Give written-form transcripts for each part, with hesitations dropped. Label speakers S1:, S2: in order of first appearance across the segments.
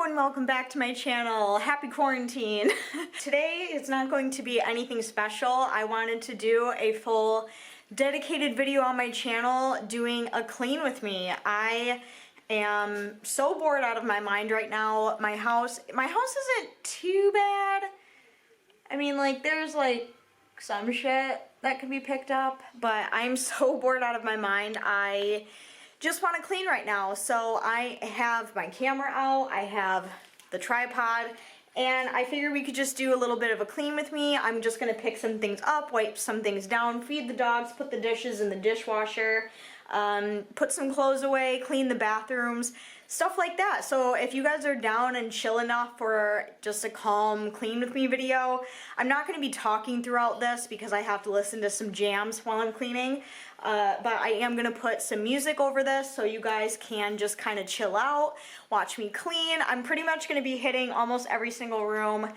S1: and welcome back to my channel. Happy quarantine. Today is not going to be anything special. I wanted to do a full dedicated video on my channel doing a clean with me. I am so bored out of my mind right now. My house isn't too bad. I mean, like, there's like some shit that can be picked up, but I'm so bored out of my mind. I just want to clean right now. So I have my camera out, I have the tripod, and I figured we could just do a little bit of a clean with me. I'm just gonna pick some things up, wipe some things down, feed the dogs, put the dishes in the dishwasher, put some clothes away, clean the bathrooms, stuff like that. So if you guys are down and chill enough for just a calm clean with me video, I'm not going to be talking throughout this because I have to listen to some jams while I'm cleaning, but I am going to put some music over this so you guys can just kind of chill out, watch me clean. I'm pretty much going to be hitting almost every single room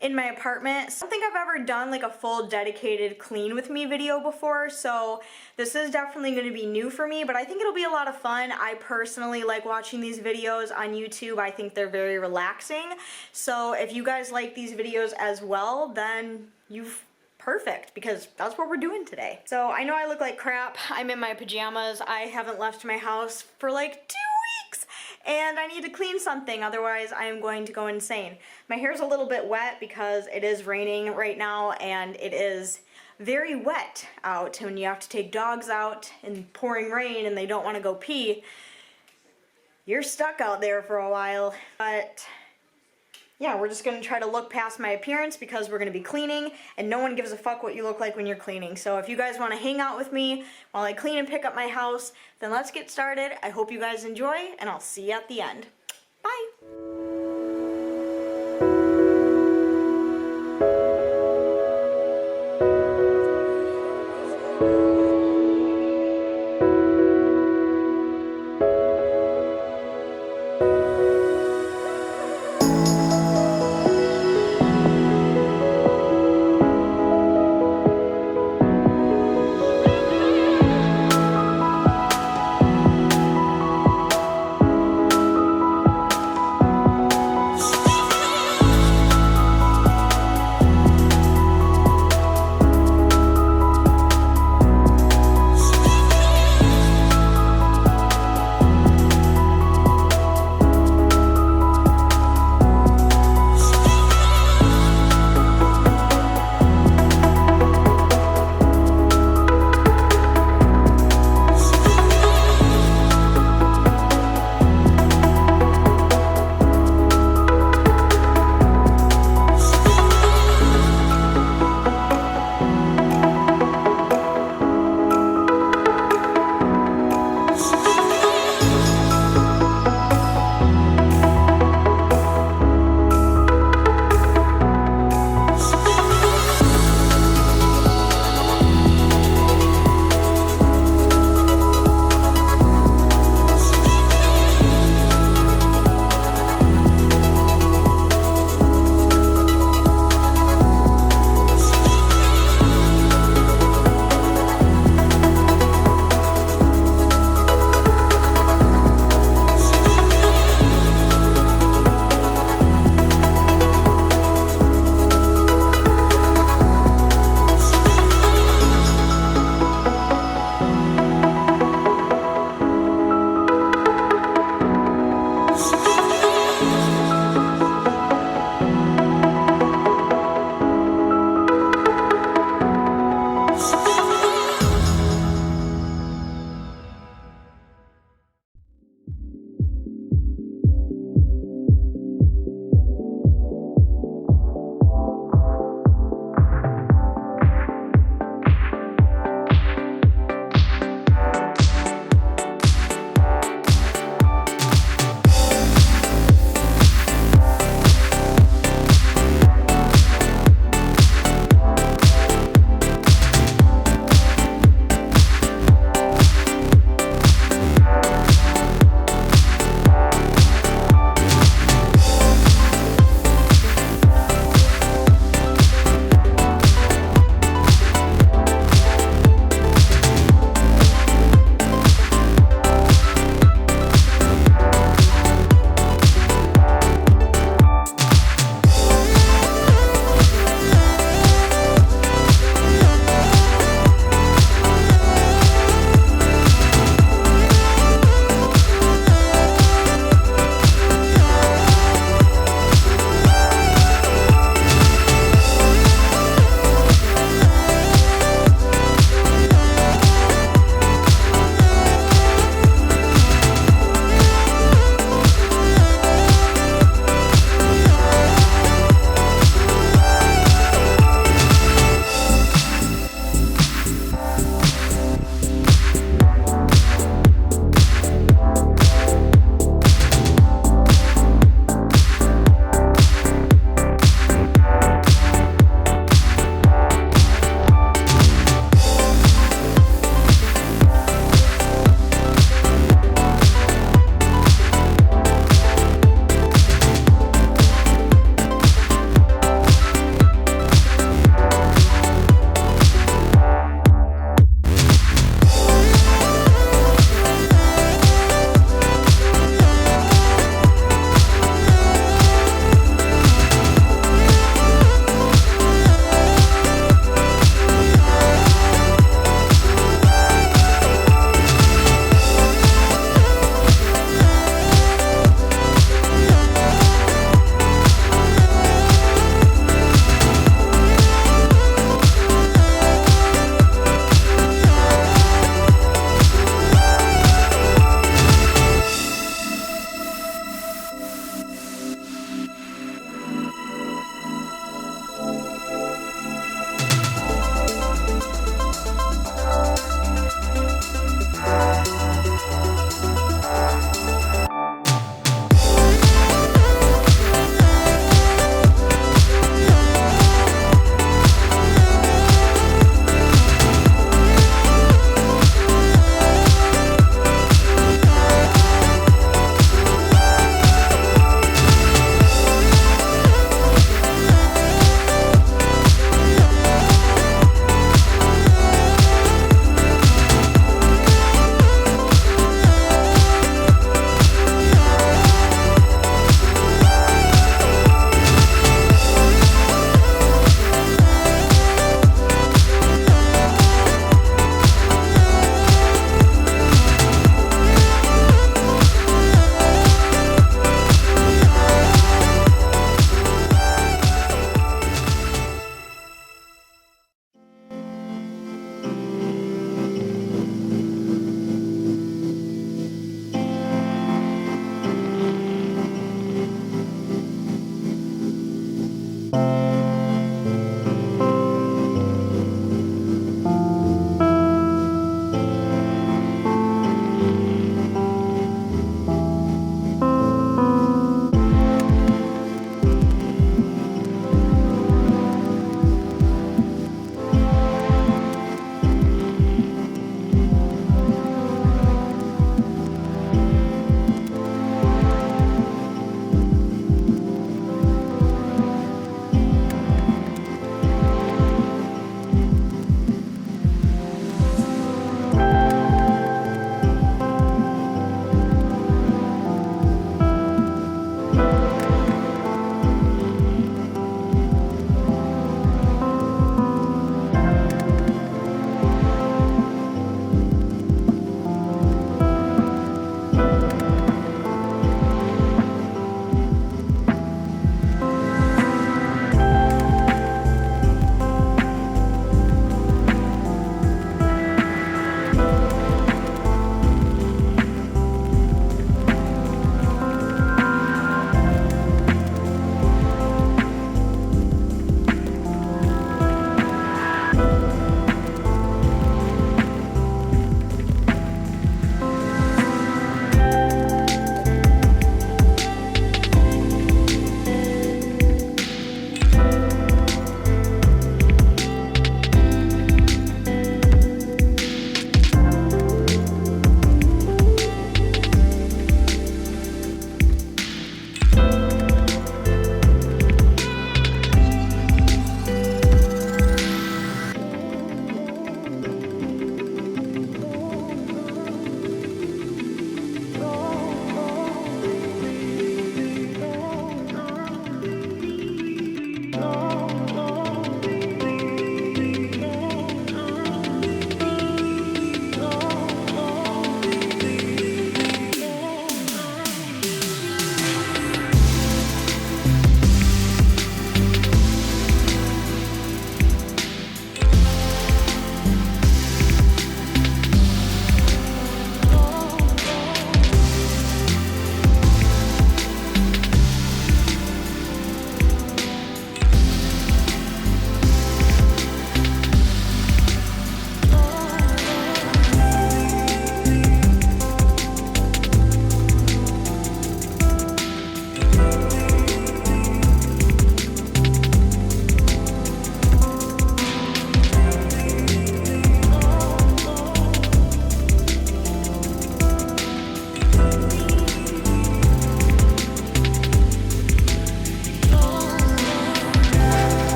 S1: in my apartment. I don't think I've ever done like a full dedicated clean with me video before, so this is definitely going to be new for me, but I think it'll be a lot of fun. I personally like watching these videos on YouTube. I think they're very relaxing. So if you guys like these videos as well, then you've perfect, because that's what we're doing today. So I know I look like crap. I'm in my pajamas. I haven't left my house for like 2 weeks. And I need to clean something, otherwise I am going to go insane. My hair's a little bit wet because it is raining right now and it is very wet out. When you have to take dogs out in pouring rain and they don't want to go pee, you're stuck out there for a while. But yeah, we're just gonna try to look past my appearance because we're gonna be cleaning and no one gives a fuck what you look like when you're cleaning. So if you guys wanna hang out with me while I clean and pick up my house, then let's get started. I hope you guys enjoy and I'll see you at the end. Bye.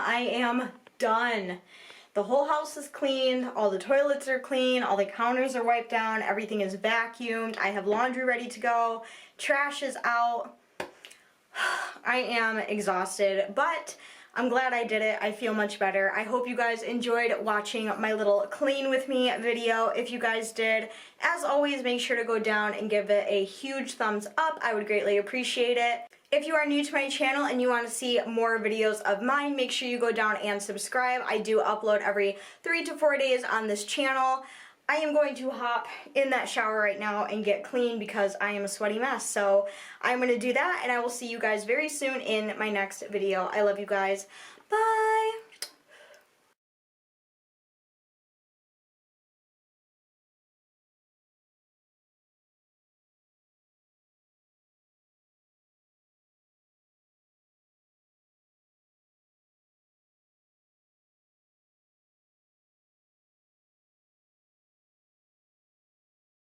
S1: I am done. The whole house is cleaned, all the toilets are clean, all the counters are wiped down, everything is vacuumed, I have laundry ready to go, trash is out. I am exhausted, but I'm glad I did it. I feel much better. I hope you guys enjoyed watching my little clean with me video. If you guys did, as always, make sure to go down and give it a huge thumbs up. I would greatly appreciate it. If you are new to my channel and you want to see more videos of mine, make sure you go down and subscribe. I do upload every 3 to 4 days on this channel. I am going to hop in that shower right now and get clean because I am a sweaty mess. So I'm going to do that, and I will see you guys very soon in my next video. I love you guys. Bye!